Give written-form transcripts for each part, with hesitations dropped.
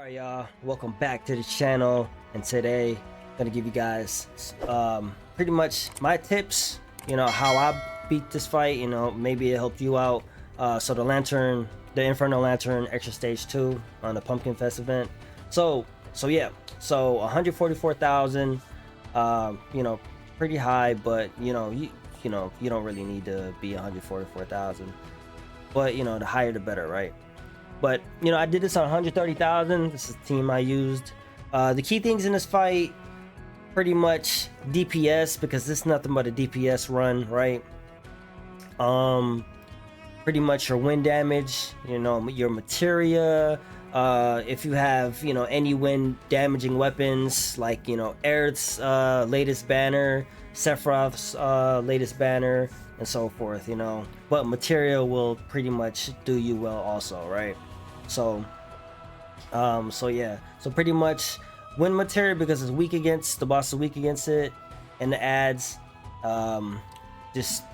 Alright y'all, welcome back to the channel, and today I'm gonna give you guys pretty much my tips, how I beat this fight. Maybe it helped you out. So the Inferno Lantern extra stage 2 on the Pumpkin Fest event. So 144,000, pretty high, but you don't really need to be 144,000, but the higher the better, right? But I did this on 130,000. This is the team I used. The key things in this fight, pretty much DPS, because this is nothing but a DPS run, right? Pretty much your wind damage, your materia. If you have any wind damaging weapons like Aerith's latest banner, Sephiroth's latest banner, and so forth, but materia will pretty much do you well also, right? So pretty much win materia because it's weak against the boss, is weak against it, and the ads, just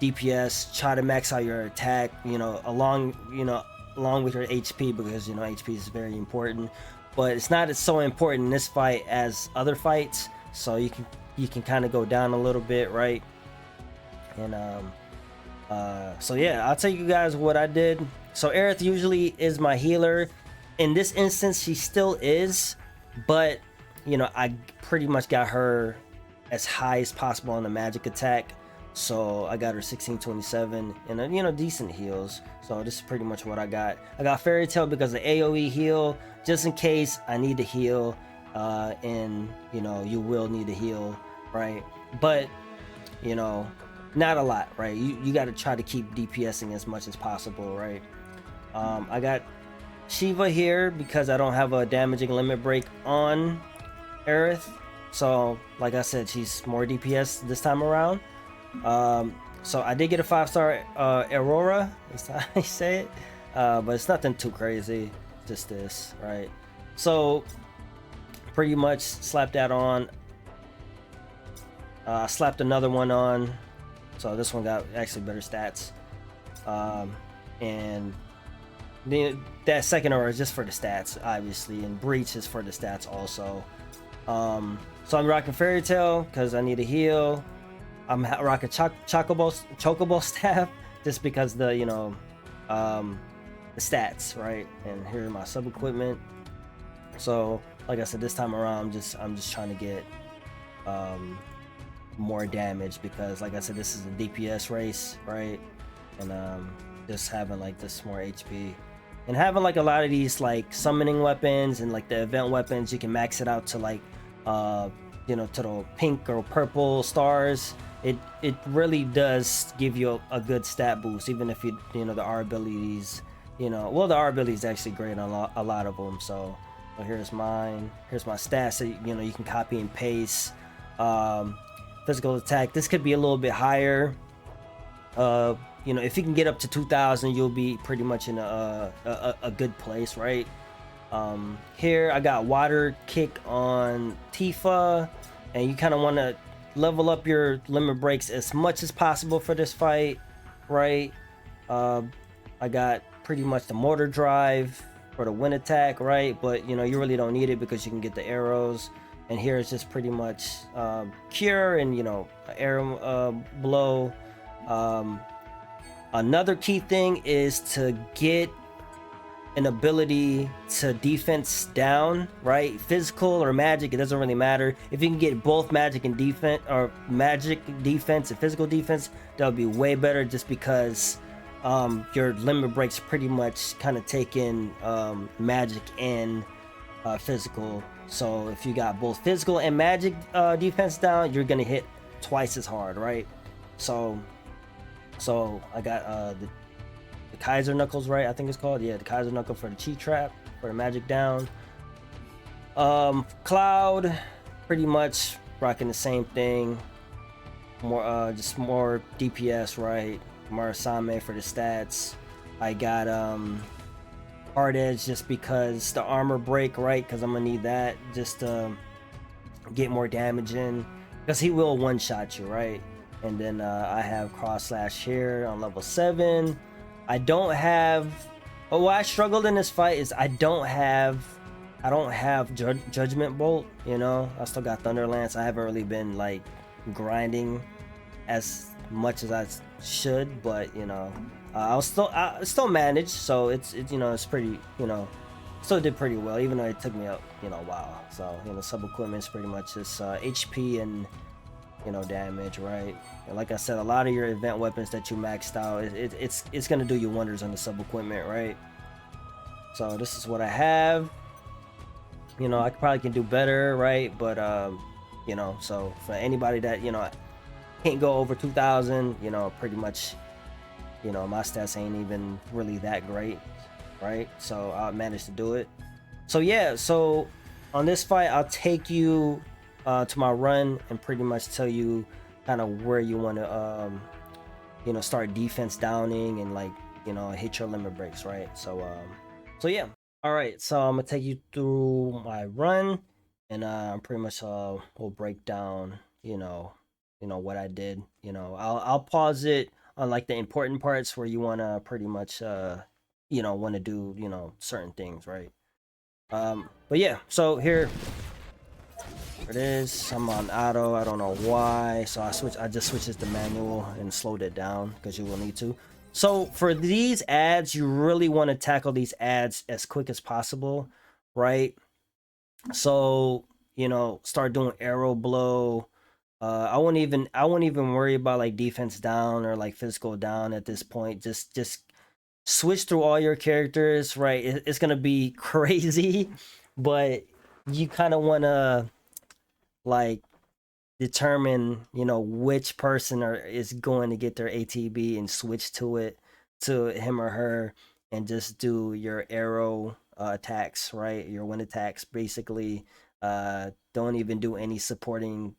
DPS, try to max out your attack, along with your HP, because HP is very important, but it's not so important in this fight as other fights, so you can kind of go down a little bit, right? And so yeah, I'll tell you guys what I did. So Aerith usually is my healer. In this instance, she still is, but I pretty much got her as high as possible on the magic attack. So I got her 1627 and decent heals. So this is pretty much what I got. I got Fairy Tail because of AoE heal, just in case I need to heal, and you will need to heal, right? But not a lot, right? You got to try to keep DPSing as much as possible, right? I got Shiva here because I don't have a damaging limit break on Aerith, so like I said, she's more DPS this time around. So I did get a 5-star Aurora, that's how I say it, but it's nothing too crazy, just this, right? So pretty much slapped that on. Slapped another one on, so this one got actually better stats, and that second aura is just for the stats, obviously, and breach is for the stats also. So I'm rocking Fairy Tail because I need a heal. I'm rocking Chocobo staff just because the stats, right? And here are my sub equipment. So like I said, this time around I'm just trying to get more damage, because like I said, this is a DPS race, right? And just having like this more HP, and having like a lot of these like summoning weapons and like the event weapons, you can max it out to like to the pink or purple stars. It really does give you a good stat boost, even if the R abilities, well, the R ability is actually great on a lot of them. So here's my stats, so you can copy and paste. Physical attack, this could be a little bit higher. If you can get up to 2,000, you'll be pretty much in a good place, right? Here I got water kick on Tifa, and you kind of want to level up your limit breaks as much as possible for this fight, right? I got pretty much the mortar drive for the wind attack, right? But you really don't need it because you can get the arrows. And here it's just pretty much cure and arrow blow. Another key thing is to get an ability to defense down, right? Physical or magic, it doesn't really matter. If you can get both magic and defense, or magic defense and physical defense, that would be way better, just because your limit breaks pretty much kind of take in magic and physical. So if you got both physical and magic defense down, you're gonna hit twice as hard, right? So I got the Kaiser Knuckles, right? I think it's called, yeah, the Kaiser Knuckle for the cheat trap, for the magic down. Cloud, pretty much rocking the same thing, more just more DPS, right? Marasame for the stats. I got Hard Edge just because the armor break, right? Because I'm gonna need that just to get more damage in, because he will one-shot you, right? And then I have Cross Slash here on level 7. I don't have, but what I struggled in this fight is I don't have I don't have Judgment Bolt, you know. I still got Thunder Lance. I haven't really been like grinding as much as I should, but you know, I still managed. So it's you know, it's pretty, you know, still did pretty well, even though it took me a, you know, while. So you know, sub equipment is pretty much just HP and, you know, damage, right? And like I said, a lot of your event weapons that you maxed out, it's gonna do you wonders on the sub equipment, right? So this is what I have. You know, I probably can do better, right? But you know, so for anybody that, you know, can't go over 2,000, you know, pretty much, you know, my stats ain't even really that great, right? So I managed to do it. So yeah, so on this fight, I'll take you to my run and pretty much tell you kind of where you want to you know, start defense downing and like, you know, hit your limit breaks, right? So yeah. All right, so I'm gonna take you through my run, and I'm pretty much will break down, you know, what I did. You know, I'll pause it on like the important parts where you wanna pretty much you know, want to do, you know, certain things, right? But yeah, so here it is. I'm on auto. I don't know why, so I just switched it to manual and slowed it down because you will need to. So for these ads, you really want to tackle these ads as quick as possible, right? So, you know, start doing arrow blow. I won't even worry about like defense down or like physical down at this point. Just switch through all your characters, right? It's gonna be crazy, but you kind of want to like determine, you know, which person is going to get their ATB and switch to it, to him or her, and just do your arrow attacks, right? Your wind attacks, basically. Don't even do any supporting,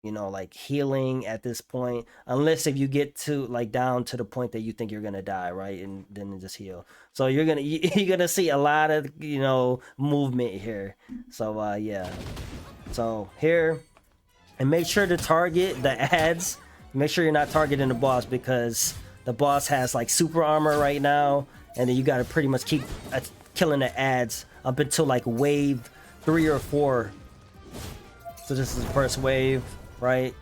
you know, like healing at this point, unless if you get to like down to the point that you think you're gonna die, right? And then just heal. So you're gonna see a lot of, you know, movement here. So yeah. So here, and make sure to target the ads. Make sure you're not targeting the boss, because the boss has like super armor right now, and then you got to pretty much keep killing the ads up until like wave 3 or 4. So this is the first wave, right?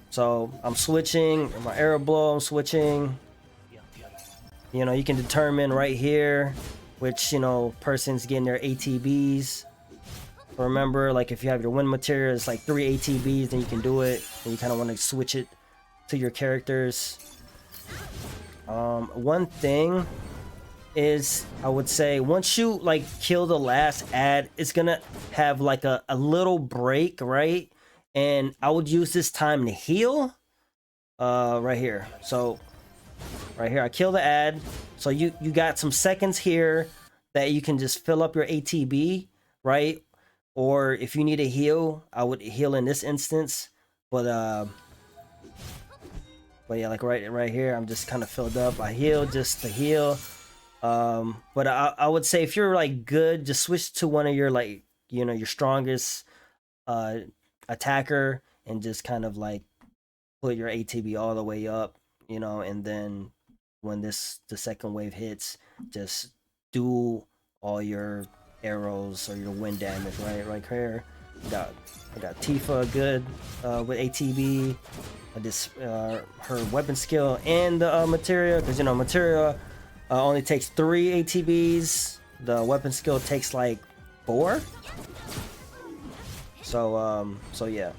So I'm switching my arrow blow. I'm switching. You know, you can determine right here which, you know, person's getting their ATBs. Remember, like if you have your wind material, it's like 3 ATBs, then you can do it, and you kind of want to switch it to your characters. One thing is, I would say, once you like kill the last ad, it's gonna have like a little break, right? And I would use this time to heal right here. So right here, I kill the ad, so you got some seconds here that you can just fill up your ATB, right? Or if you need a heal, I would heal in this instance. But yeah, like right here, I'm just kind of filled up. I heal just to heal. But I would say if you're like good, just switch to one of your like, you know, your strongest attacker, and just kind of like put your ATB all the way up, you know, and then when the second wave hits, just do all your arrows or your wind damage, right here. I got Tifa good with ATB. I just her weapon skill and the materia, because you know materia only takes 3 ATBs. The weapon skill takes like 4. So yeah.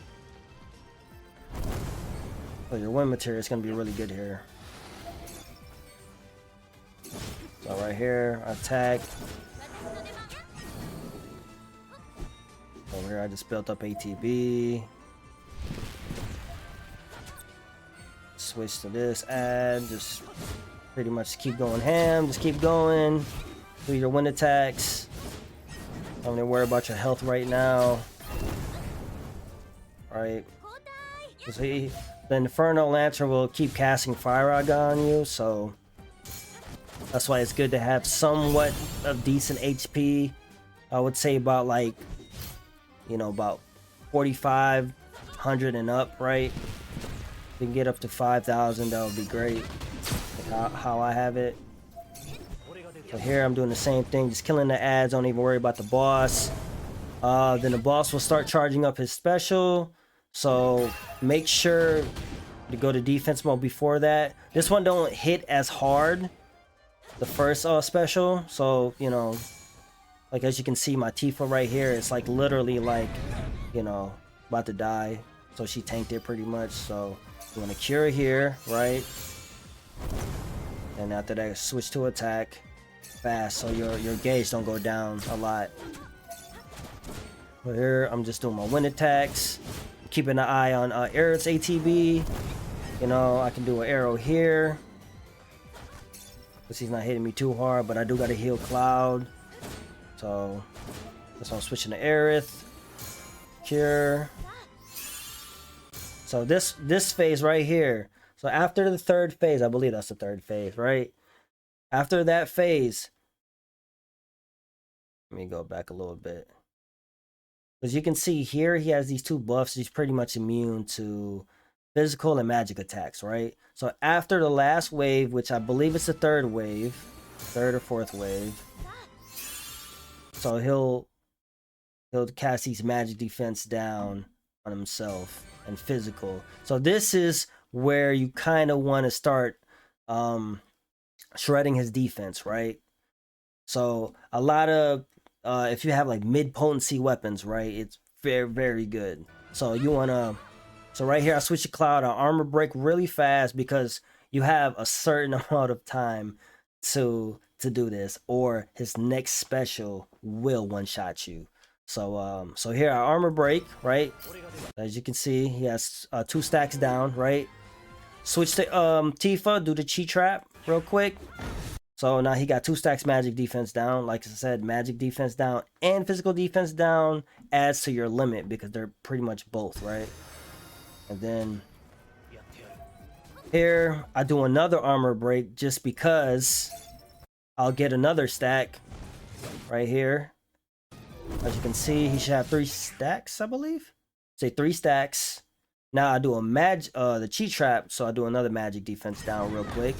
So your wind materia is gonna be really good here. So right here, attack. Over here, I just built up ATB. Switch to this ad. Just pretty much keep going ham. Just keep going. Do your wind attacks. Don't need to worry about your health right now. Alright. The Inferno Lantern will keep casting Fire Rod on you, so that's why it's good to have somewhat of decent HP. I would say about like, you know, about 4,500 and up, right? If you can get up to 5,000, that would be great. Like how I have it. So here I'm doing the same thing, just killing the ads, don't even worry about the boss. Then the boss will start charging up his special, so make sure to go to defense mode before that. This one don't hit as hard, the first special, so you know, like as you can see my Tifa right here, it's like literally like, you know, about to die, so she tanked it pretty much. So you want to cure here, right? And after that, switch to attack fast, so your gauge don't go down a lot. But here I'm just doing my wind attacks, keeping an eye on Aerith's ATB. You know, I can do an arrow here because he's not hitting me too hard, but I do got to heal Cloud. So that's why I'm switching to Aerith. Cure. So this phase right here. So after the third phase, I believe that's the third phase, right? After that phase, let me go back a little bit. As you can see here, he has these two buffs. He's pretty much immune to physical and magic attacks, right? So after the last wave, which I believe it's the third wave, third or fourth wave, so he'll cast these magic defense down on himself and physical. So this is where you kind of want to start shredding his defense, right? So a lot of if you have like mid potency weapons, right, it's very good. So you want to, so right here I switch to Cloud. I armor break really fast because you have a certain amount of time to do this, or his next special will one shot you. So so here I armor break, right? As you can see, he has 2 stacks down, right? Switch to Tifa, do the chi trap real quick. So now he got 2 stacks magic defense down. Like I said, magic defense down and physical defense down adds to your limit because they're pretty much both, right? And then here I do another armor break just because I'll get another stack right here. As you can see, he should have 3 stacks, I believe. Say 3 stacks. Now I do a the chi trap, so I do another magic defense down real quick.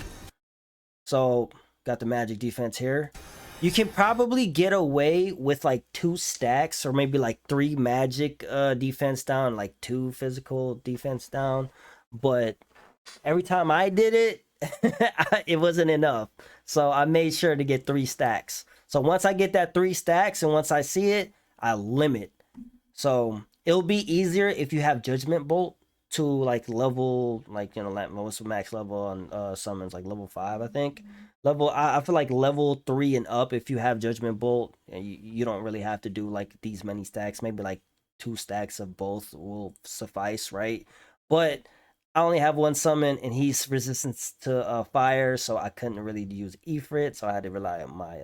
So got the magic defense here. You can probably get away with like 2 stacks or maybe like 3 magic defense down, like 2 physical defense down. But every time I did it, it wasn't enough. So I made sure to get 3 stacks. So once I get that 3 stacks and once I see it, I limit. So it'll be easier if you have Judgment Bolt to like level, like, you know, what's the max level on summons, like level 5, I think. I feel like level 3 and up, if you have Judgment Bolt, you don't really have to do like these many stacks. Maybe like 2 stacks of both will suffice, right? But I only have 1 summon and he's resistant to fire, so I couldn't really use Ifrit, so I had to rely on my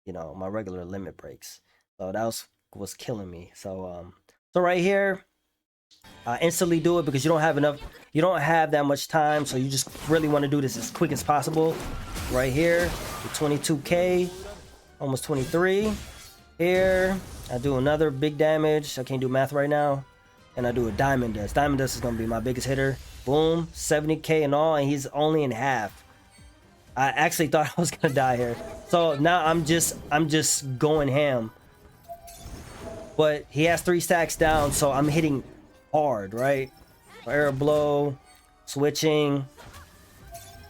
you know, my regular limit breaks. So that was killing me. So so right here, instantly do it because you don't have that much time, so you just really want to do this as quick as possible. Right here, with 22k, almost 23. Here, I do another big damage. I can't do math right now. And I do a Diamond Dust. Diamond Dust is going to be my biggest hitter. Boom, 70k and all, and he's only in half. I actually thought I was going to die here. So now I'm just going ham. But he has 3 stacks down, so I'm hitting hard, right? Air blow, switching.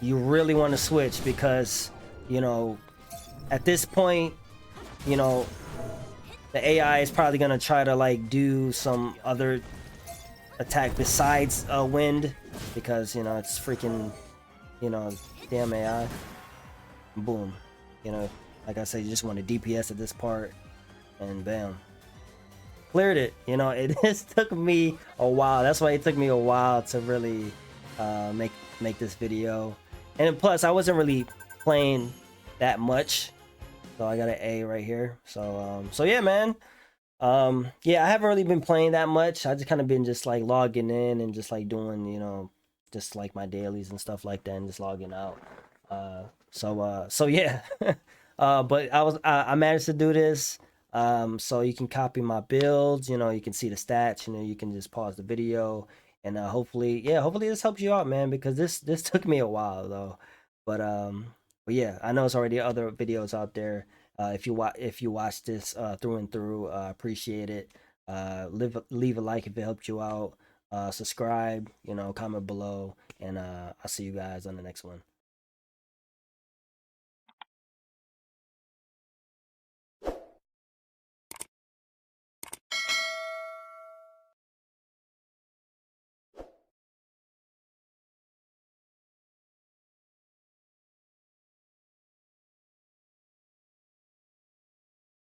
You really want to switch because, you know, at this point, you know, the AI is probably gonna try to like do some other attack besides wind because, you know, it's freaking, you know, damn AI. Boom, you know, like I said, you just want to DPS at this part, and bam. Cleared it. You know, it just took me a while. That's why it took me a while to really make this video. And plus I wasn't really playing that much, so I got an A right here. So so yeah, man. Yeah, I haven't really been playing that much. I just kind of been just like logging in and just like doing, you know, just like my dailies and stuff like that, and just logging out. So yeah. But I managed to do this. So you can copy my builds, you know, you can see the stats, you know, you can just pause the video, and hopefully this helps you out, man, because this took me a while though. But But yeah, I know it's already other videos out there. If you watch this through and through, appreciate it. Leave a like if it helped you out. Subscribe, comment below, and I'll see you guys on the next one.